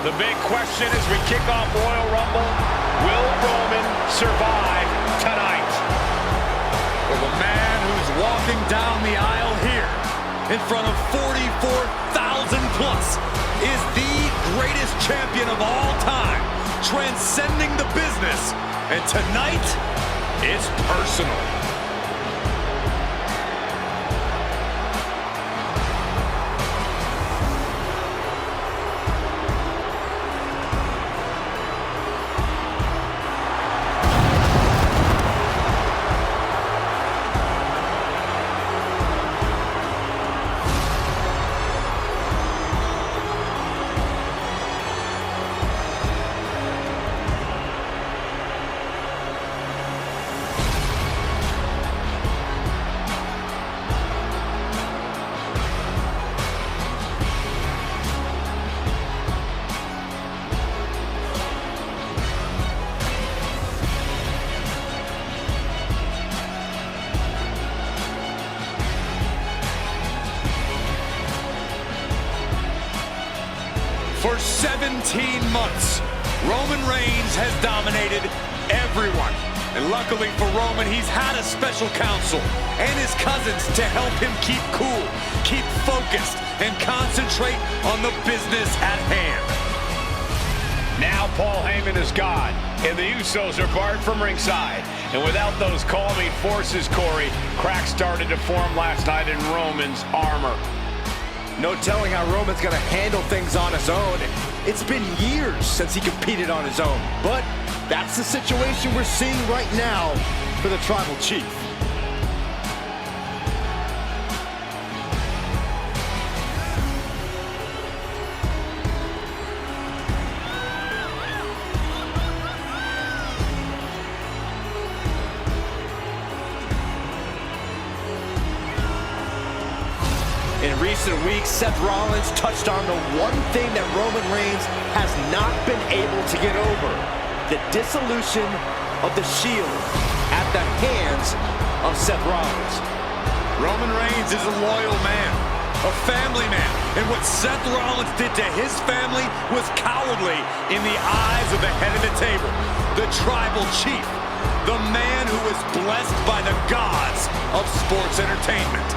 The big question as we kick off Royal Rumble, will Roman survive tonight? Well, the man who's walking down the aisle here in front of 44,000 plus is the greatest champion of all time, transcending the business. And tonight, it's personal. For 17 months, Roman Reigns has dominated everyone. And luckily for Roman, he's had a special counsel and his cousins to help him keep cool, keep focused, and concentrate on the business at hand. Now Paul Heyman is gone, and the Usos are barred from ringside. And without those calming forces, Corey, cracks started to form last night in Roman's armor. No telling how Roman's going to handle things on his own. It's been years since he competed on his own. But that's the situation we're seeing right now for the Tribal Chief. In recent weeks, Seth Rollins touched on the one thing that Roman Reigns has not been able to get over: the dissolution of the Shield at the hands of Seth Rollins. Roman Reigns is a loyal man, a family man, and what Seth Rollins did to his family was cowardly in the eyes of the head of the table, the Tribal Chief, the man who was blessed by the gods of sports entertainment.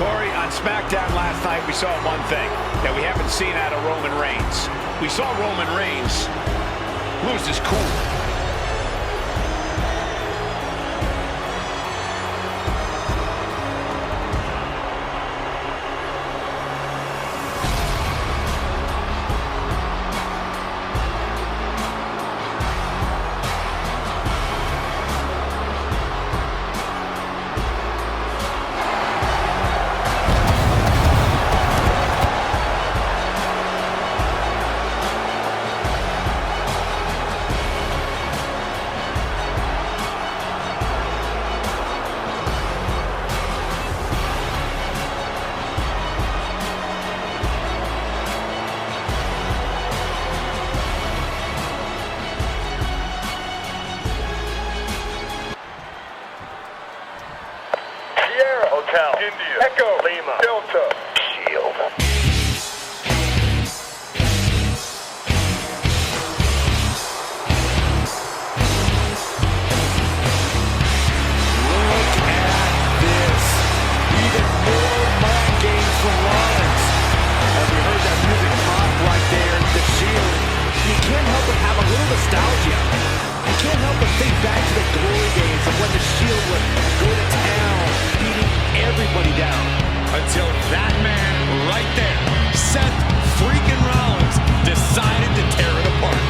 Corey, on SmackDown last night, we saw one thing that we haven't seen out of Roman Reigns. We saw Roman Reigns lose his cool. Hotel, India, Echo, Lima, Delta, Shield. Look at this. Even more mind games from Rollins. As we heard that music pop right there, the Shield, you can't help but have a little nostalgia. You can't help but think back to the glory days of when the Shield would go to town, beating everybody down. Until that man right there, Seth freaking Rollins, decided to tear it apart.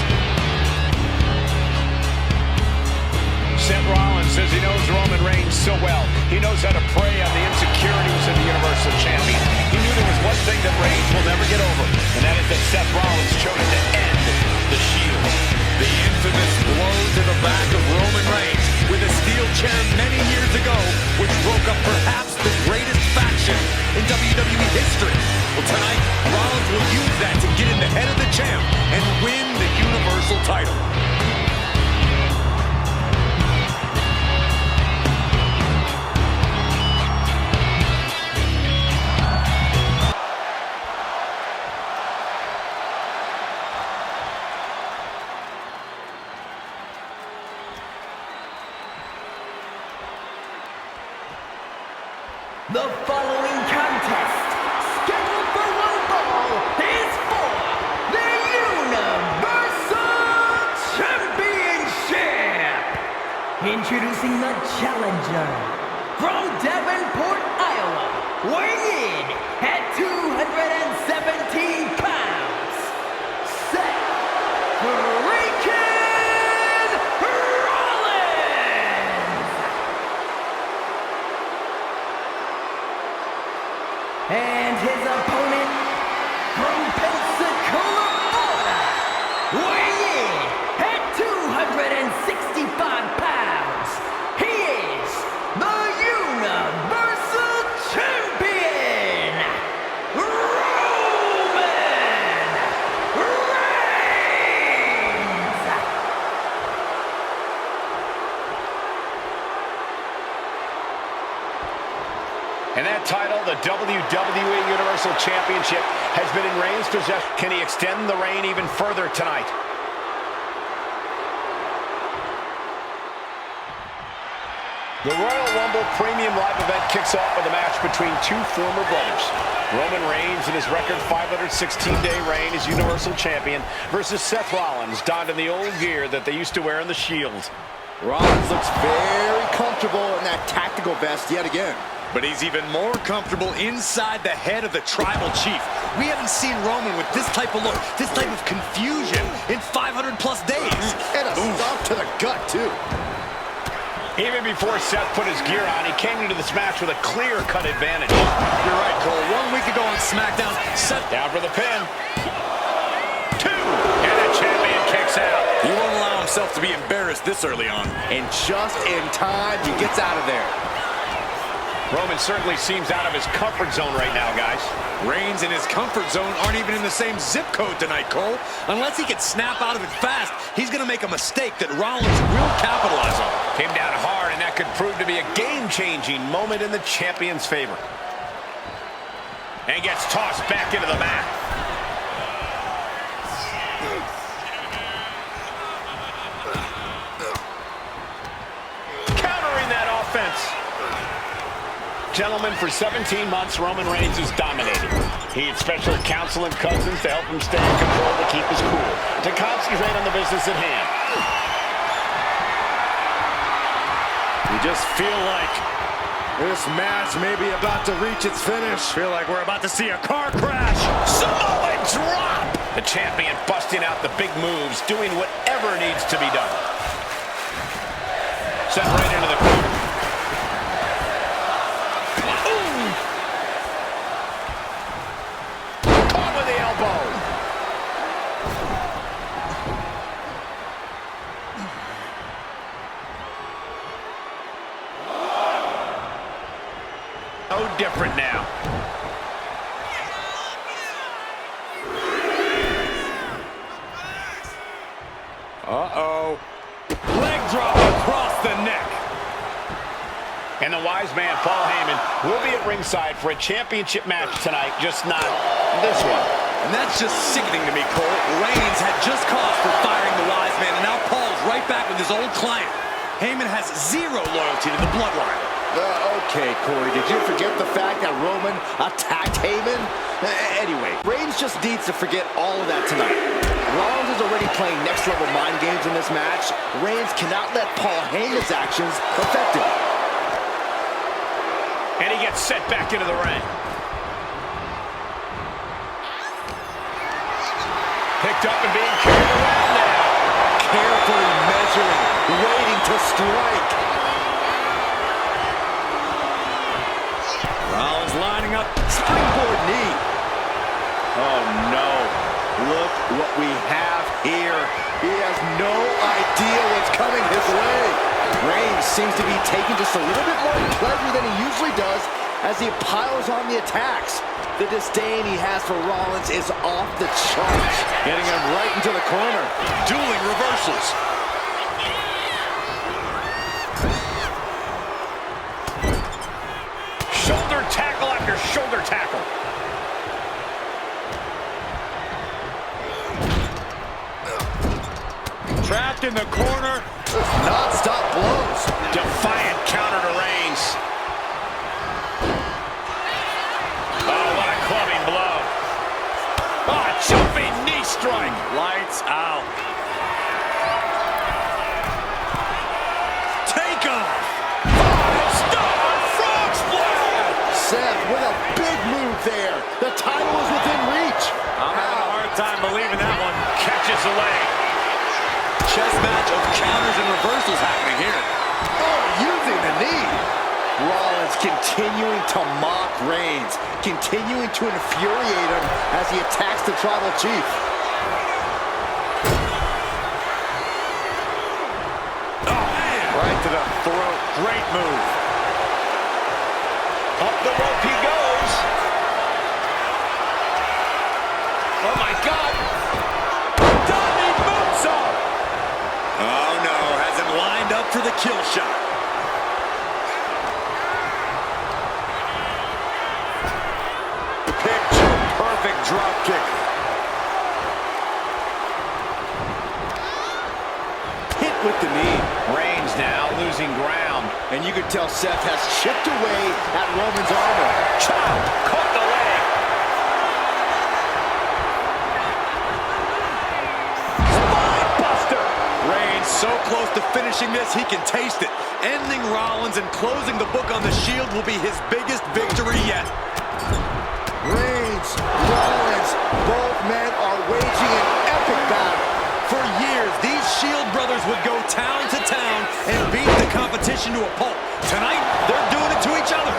Seth Rollins says he knows Roman Reigns so well. He knows how to prey on the insecurities of the Universal Champion. He knew there was one thing that Reigns will never get over, and that is that Seth Rollins chose to end the Shield. The infamous blow to the back of Roman Reigns with a steel chair many years head of the champ and win the Universal title. The following contest, scheduled for one fall, is for the Universal Championship. Introducing the challenger from Davenport, Iowa, weighing in at 217 pounds, Seth Rollins. And his opponent from Pensacola, Florida, weighing in at 265 pounds, he is the Universal Champion, Roman Reigns! And that title, the WWE Universal Championship, has been in Reigns' possession. Can he extend the reign even further tonight? The Royal Rumble Premium Live event kicks off with a match between two former brothers. Roman Reigns in his record 516-day reign as Universal Champion versus Seth Rollins, donned in the old gear that they used to wear in the Shield. Rollins looks very comfortable in that tactical vest yet again. But he's even more comfortable inside the head of the Tribal Chief. We haven't seen Roman with this type of look, this type of confusion in 500+ days. And a stomp to the gut, too. Even before Seth put his gear on, he came into this match with a clear-cut advantage. You're right, Cole. 1 week ago on SmackDown, Seth Down for the pin. 2, and the champion kicks out. he won't allow himself to be embarrassed this early on. And just in time, he gets out of there. Roman certainly seems out of his comfort zone right now, guys. Reigns and his comfort zone aren't even in the same zip code tonight, Cole. Unless he can snap out of it fast, he's going to make a mistake that Rollins will capitalize on. Came down hard, and that could prove to be a game-changing moment in the champion's favor. And gets tossed back into the mat. Countering that offense. Gentlemen, for 17 months, Roman Reigns has dominated. He had special counsel and cousins to help him stay in control, to keep his cool, to concentrate on the business at hand. We just feel like this match may be about to reach its finish. Feel like we're about to see a car crash. Samoa drop! The champion busting out the big moves, doing whatever needs to be done. Set right into the corner. Caught with the elbow. No different now. Uh-oh. Leg drop across the neck. And the wise man, Paul Heyman, will be at ringside for a championship match tonight, just not this one. And that's just sickening to me, Cole. Reigns had just cause for firing the wise man, and now Paul's right back with his old client. Heyman has zero loyalty to the bloodline. Okay, Corey, did you forget the fact that Roman attacked Heyman? Anyway, Reigns just needs to forget all of that tonight. Rollins is already playing next-level mind games in this match. Reigns cannot let Paul Heyman's actions affect him. And he gets set back into the ring. Picked up and being carried around now. Carefully measuring, waiting to strike. Rollins lining up, springboard knee. Oh no, look what we have here. He has no idea what's coming his way. Reigns seems to be taking just a little bit more pleasure than he usually does as he piles on the attacks. The disdain he has for Rollins is off the charts. Getting him right into the corner. Dueling reversals. Shoulder tackle after shoulder tackle. Trapped in the corner. Non-stop blows. Defiant counter to Reigns. Oh, what a clubbing blow. Oh, a jumping knee strike. Lights out. Take off. Five-star frog splash. Seth with a big move there. The title is within reach. I'm having a hard time believing that one. Catches the leg. Chess match of counters and reversals happening here. Oh, using the knee. Rollins continuing to mock Reigns, continuing to infuriate him as he attacks the tribal chief. Oh, man. Right to the throat. Great move. Up the rope he goes. Oh, my God. Diving moonsault. Oh, no. Has him lined up for the kill shot. Picture-perfect drop kick. Hit with the knee. Reigns now losing ground. And you can tell Seth has chipped away at Roman's armor. Chop! Caught the leg. Spinebuster! Reigns so close to finishing this, he can taste it. Ending Rollins and closing the book on the Shield will be his biggest victory yet. Reigns, Rollins, both men are waging an epic battle. For years, these Shield brothers would go town to town and beat the competition to a pulp. Tonight, they're doing it to each other.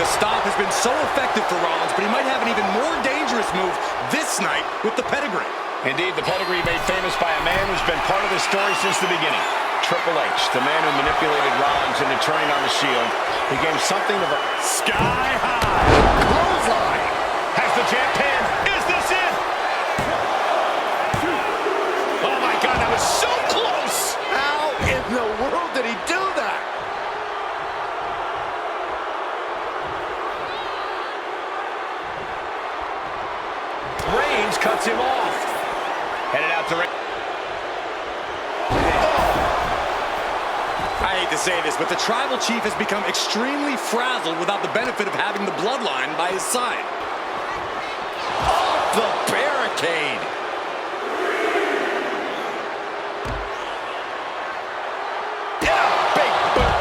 The stop has been so effective for Rollins, but he might have an even more dangerous move this night with the pedigree. Indeed, the pedigree made famous by a man who's been part of the story since the beginning. Triple H, the man who manipulated Rollins into turning on the Shield, became something of a Sky high. Clothesline. Has the champ pinned. Is this it? Oh my God, that was so close. How in the world did he do that? Reigns cuts him off. Headed out to Reigns. I hate to say this, but the Tribal Chief has become extremely frazzled without the benefit of having the bloodline by his side. Off the barricade. Yeah, big boot.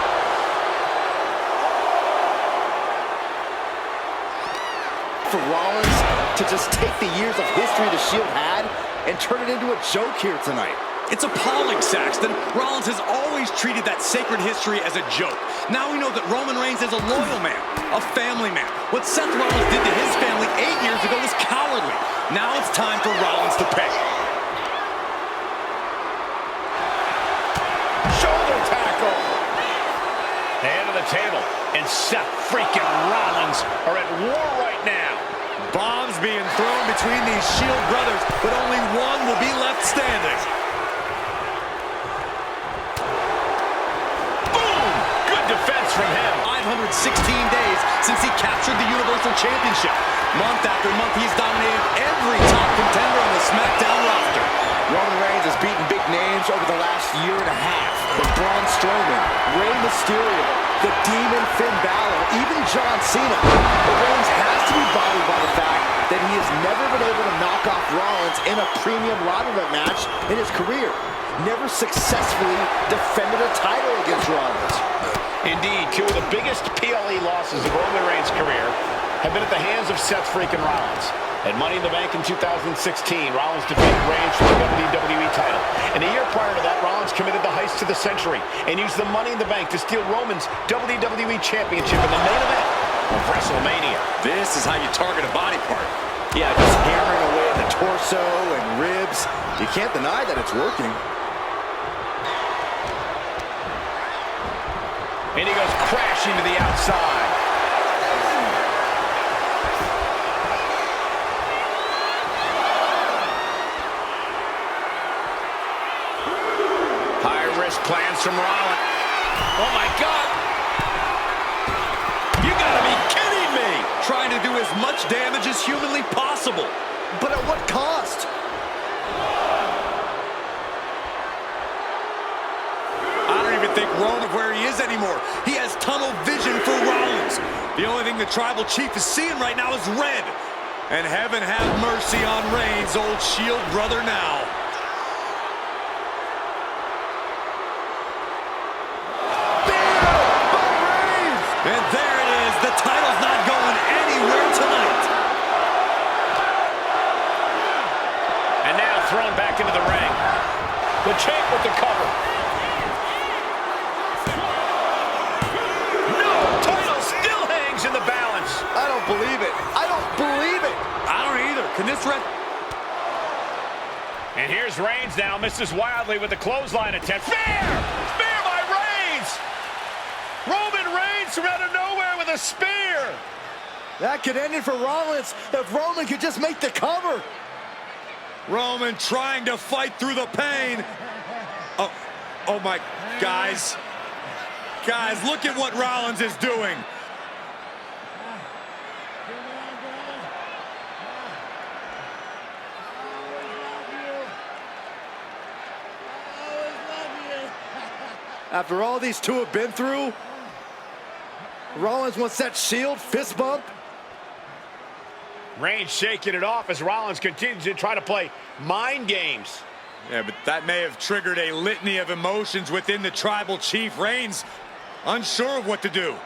For Rollins to just take the years of history the Shield had and turn it into a joke here tonight. It's appalling, Saxton. Rollins has always treated that sacred history as a joke. Now we know that Roman Reigns is a loyal man, a family man. What Seth Rollins did to his family 8 years ago was cowardly. Now it's time for Rollins to pay. Shoulder tackle. The head of the table and Seth freaking Rollins are at war right now. Bombs being thrown between these Shield brothers, but only one will be left standing. 516 days since he captured the Universal Championship. Month after month, he's dominated every top contender on the SmackDown roster. Roman Reigns has beaten big names over the last year and a half. With Braun Strowman, Rey Mysterio, the Demon Finn Balor, even John Cena. But Reigns has to be bothered by the fact that he has never been able to knock off Rollins in a premium rivalry match in his career. Never successfully defended a title against Rollins. Indeed, two of the biggest PLE losses of Roman Reigns' career have been at the hands of Seth freaking Rollins. At Money in the Bank in 2016, Rollins defeated Reigns for the WWE title. And a year prior to that, Rollins committed the heist to the century and used the Money in the Bank to steal Roman's WWE Championship in the main event of WrestleMania. This is how you target a body part. Yeah, just hammering away at the torso and ribs. You can't deny that it's working. And he goes crashing to the outside. plans from Rollins. Oh, my God. You gotta be kidding me! Trying to do as much damage as humanly possible. But at what cost? I don't even think Roman where he is anymore. He has tunnel vision for Rollins. The only thing the Tribal Chief is seeing right now is red. And heaven have mercy on Reigns, old Shield brother now. And there it is. The title's not going anywhere tonight. And now thrown back into the ring. The champ with the cover. No! Title still hangs in the balance. I don't believe it. I don't believe it. I don't either. Can this ref... And here's Reigns now, misses wildly with the clothesline attempt. Spear! Spear by Reigns! Roman Reigns from out of nowhere with a spear! That could end it for Rollins if Roman could just make the cover. Roman trying to fight through the pain. Oh my, guys. Guys, look at what Rollins is doing. After all these two have been through, Rollins wants that Shield fist bump. Reigns shaking it off as Rollins continues to try to play mind games. Yeah, but that may have triggered a litany of emotions within the Tribal Chief. Reigns unsure of what to do.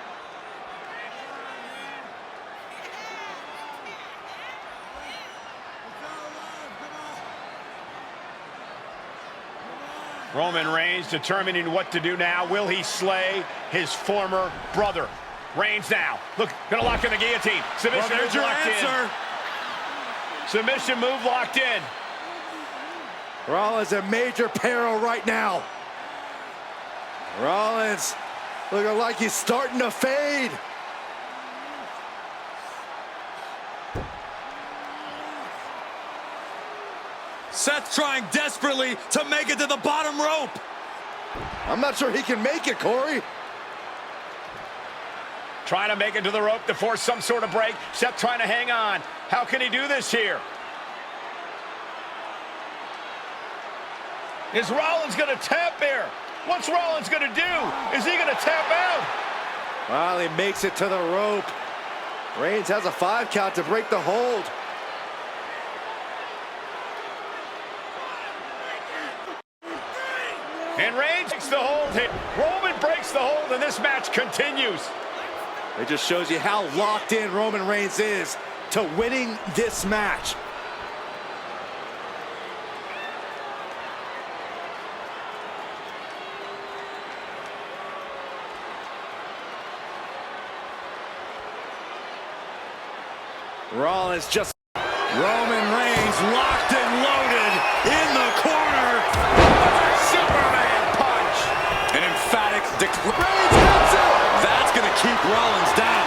Roman Reigns determining what to do now. Will he slay his former brother? Reigns now. Look, gonna lock in the guillotine. Submission Well, there's move your locked answer. in. Submission move locked in. Rollins in major peril right now. Rollins looking like he's starting to fade. Seth trying desperately to make it to the bottom rope. I'm not sure he can make it, Corey. Trying to make it to the rope to force some sort of break. Seth trying to hang on. How can he do this here? Is Rollins gonna tap here? What's Rollins gonna do? Is he gonna tap out? Well, he makes it to the rope. Reigns has a 5 count to break the hold. And Reigns breaks the hold. Roman breaks the hold, and this match continues. It just shows you how locked in Roman Reigns is to winning this match. Rollins just... Roman Reigns locked and loaded in the corner. Superman punch. An emphatic declaration. That's going to keep Rollins down.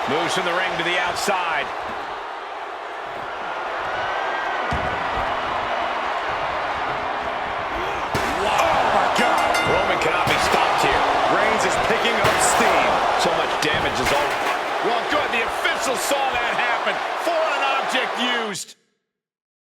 Moves from the ring to the outside.